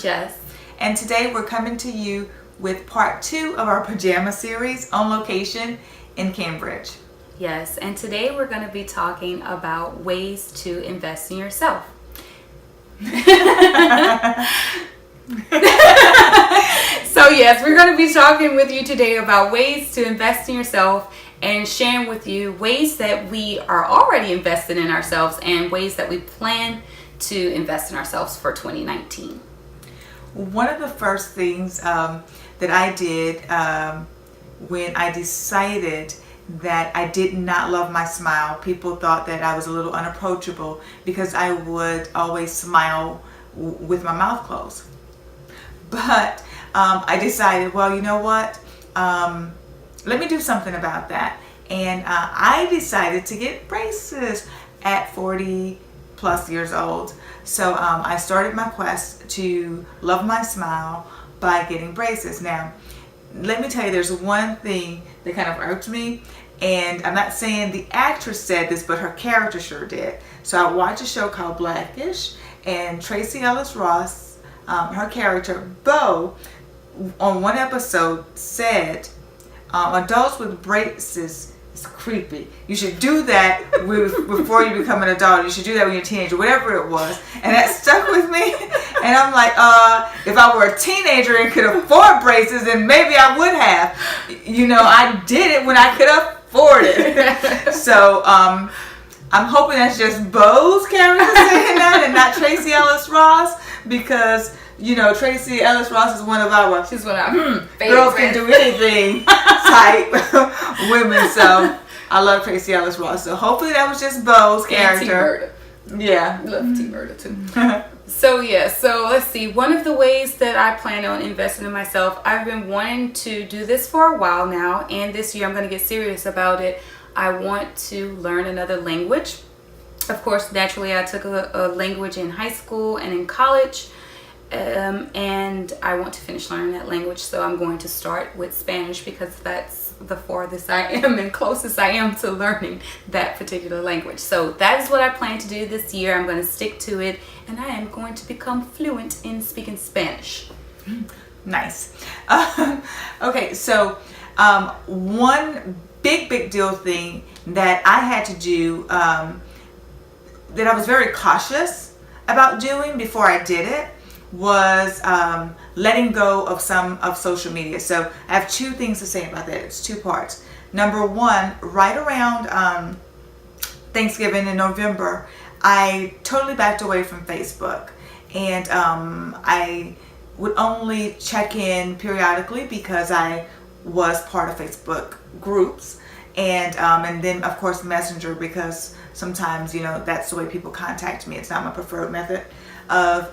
Jess. And today we're coming to you with part 2 of our pajama series on location in Cambridge. Yes, and today we're going to be talking about ways to invest in yourself. So yes, we're going to be talking with you today about ways to invest in yourself and sharing with you ways that we are already invested in ourselves and ways that we plan to invest in ourselves for 2019. One of the first things that I did when I decided that I did not love my smile, people thought that I was a little unapproachable because I would always smile with my mouth closed. But I decided, well, you know what? Let me do something about that. And I decided to get braces at 40 plus years old. So I started my quest to love my smile by getting braces. Now, let me tell you, there's one thing that kind of irked me. And I'm not saying the actress said this, but her character sure did. So I watched a show called Blackish, and Tracy Ellis Ross, her character, Bo, on one episode said, adults with braces is creepy. You should do that before you become an adult. You should do that when you're a teenager, whatever it was. And that stuck with me. And I'm like, if I were a teenager and could afford braces, then maybe I would have. You know, I did it when I could afford it. So I'm hoping that's just Bo's character saying that and not Tracy Ellis Ross, because you know, Tracy Ellis Ross is one of our She's one of our girls can do anything type women. So I love Tracy Ellis Ross. So hopefully that was just Bo's character. Yeah, I love T Murder too. So let's see. One of the ways that I plan on investing in myself, I've been wanting to do this for a while now, and this year I'm going to get serious about it. I want to learn another language. Of course, naturally, I took a language in high school and in college. And I want to finish learning that language, so I'm going to start with Spanish because that's the farthest I am and closest I am to learning that particular language. So that is what I plan to do this year. I'm going to stick to it, and I am going to become fluent in speaking Spanish. Nice. Okay, so one big deal thing that I had to do that I was very cautious about doing before I did it was letting go of some of social media. So I have two things to say about that. It's two parts. Number one, right around Thanksgiving in November, I totally backed away from Facebook, and I would only check in periodically because I was part of Facebook groups, and then of course Messenger, because sometimes, you know, that's the way people contact me. It's not my preferred method of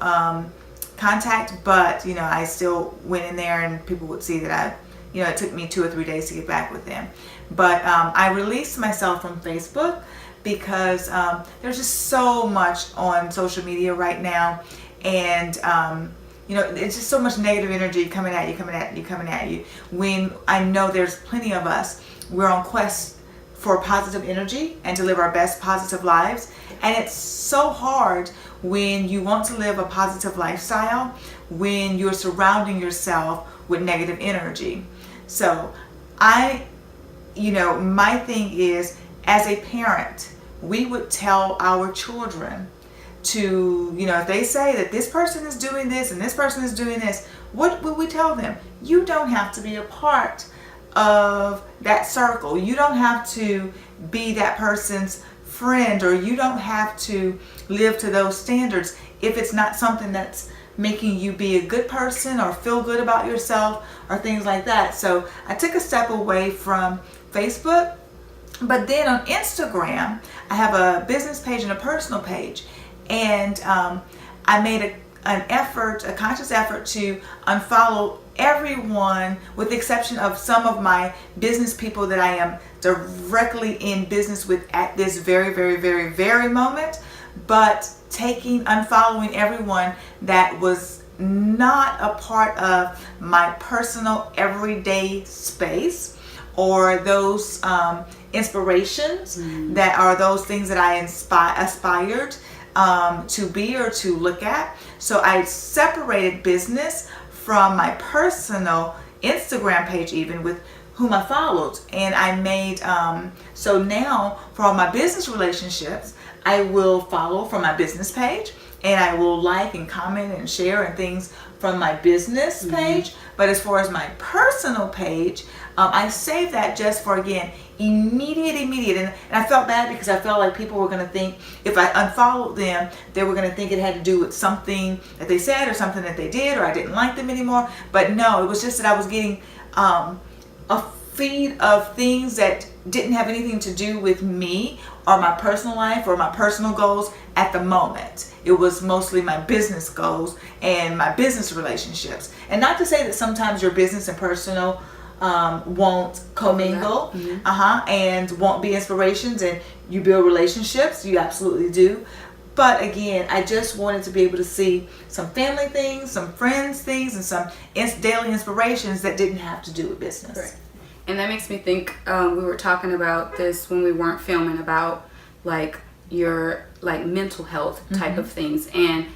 contact, but you know, I still went in there and people would see that it took me 2 or 3 days to get back with them. But I released myself from Facebook because there's just so much on social media right now, and it's just so much negative energy coming at you. When I know there's plenty of us, we're on quest for positive energy and to live our best positive lives. And it's so hard when you want to live a positive lifestyle when you're surrounding yourself with negative energy. So my thing is, as a parent, we would tell our children to, if they say that this person is doing this and this person is doing this, what would we tell them? You don't have to be a part of that circle. You don't have to be that person's friend, or you don't have to live to those standards if it's not something that's making you be a good person or feel good about yourself or things like that. So I took a step away from Facebook, but then on Instagram I have a business page and a personal page, and I made a conscious effort to unfollow everyone with the exception of some of my business people that I am directly in business with at this very moment, but unfollowing everyone that was not a part of my personal everyday space, or those inspirations that are those things that I aspired to be or to look at. So I separated business from my personal Instagram page, even with whom I followed. And I made, so now for all my business relationships, I will follow from my business page, and I will like and comment and share and things from my business page. But as far as my personal page, I save that just for, again, immediate. And I felt bad because I felt like people were going to think if I unfollowed them, they were going to think it had to do with something that they said or something that they did, or I didn't like them anymore. But no, it was just that I was getting a feed of things that didn't have anything to do with me or my personal life or my personal goals at the moment. It was mostly my business goals and my business relationships. And not to say that sometimes your business and personal won't commingle, and won't be inspirations, and you build relationships. You absolutely do. But again, I just wanted to be able to see some family things, some friends things, and some daily inspirations that didn't have to do with business. Right. And that makes me think, we were talking about this when we weren't filming, about like your like mental health type of things. And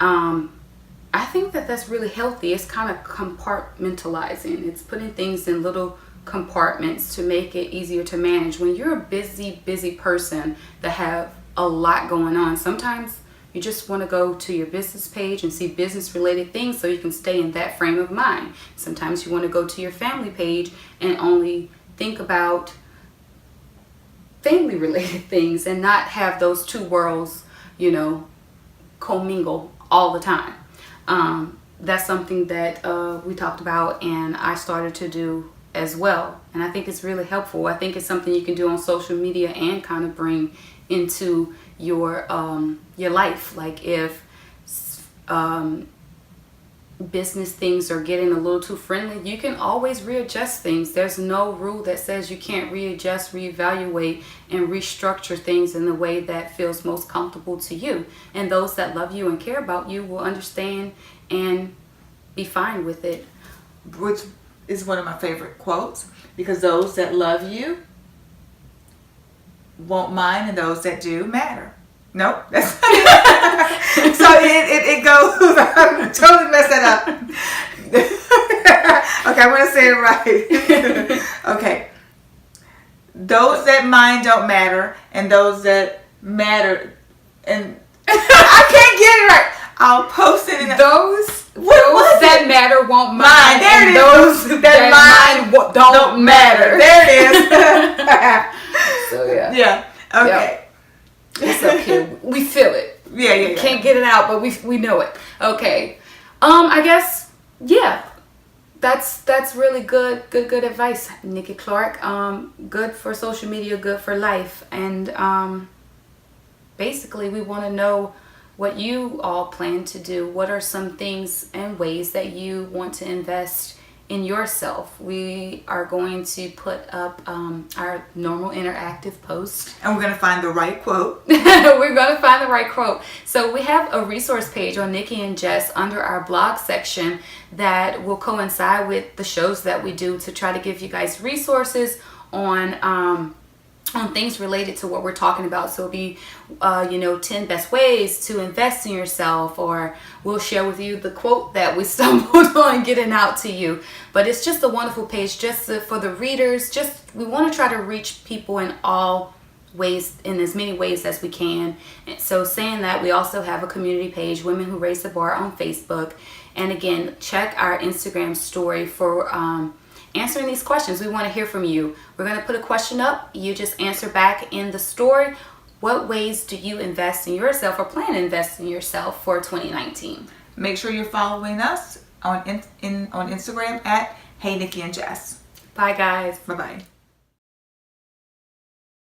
I think that that's really healthy. It's kind of compartmentalizing. It's putting things in little compartments to make it easier to manage. When you're a busy person that have a lot going on, sometimes you just want to go to your business page and see business related things so you can stay in that frame of mind. Sometimes you want to go to your family page and only think about family related things and not have those two worlds, commingle all the time. That's something that we talked about and I started to do as well. And I think it's really helpful. I think it's something you can do on social media and kind of bring into your life. Like if business things are getting a little too friendly, you can always readjust things. There's no rule that says you can't readjust, reevaluate, and restructure things in the way that feels most comfortable to you. And those that love you and care about you will understand and be fine with it. Which is one of my favorite quotes, because those that love you won't mind, and those that do matter. Nope. That's so it goes. I totally messed that up. Okay, I'm gonna say it right. Okay. Those that mind don't matter, and those that matter, and I can't get it right. I'll post it in those that matter won't mind. There it is. Those that mind don't matter. There it is. So yeah. Yeah. Okay. Yep. It's up here. We feel it. Yeah. Can't get it out, but we know it. Okay. I guess that's really good advice, Nikki Clark. Good for social media, good for life, and basically we want to know what you all plan to do. What are some things and ways that you want to invest in yourself? We are going to put up our normal interactive post. And we're going to find the right quote. We're going to find the right quote. So we have a resource page on Nikki and Jess under our blog section that will coincide with the shows that we do to try to give you guys resources on things related to what we're talking about. So it'll be 10 best ways to invest in yourself, or we'll share with you the quote that we stumbled on getting out to you. But it's just a wonderful page just for the readers. We want to try to reach people in all ways, in as many ways as we can. And so saying that, we also have a community page, Women Who Raise the Bar, on Facebook. And again, check our Instagram story for answering these questions. We want to hear from you. We're going to put a question up. You just answer back in the story. What ways do you invest in yourself or plan to invest in yourself for 2019? Make sure you're following us on Instagram at Hey Nikki and Jess. Bye guys. Bye-bye.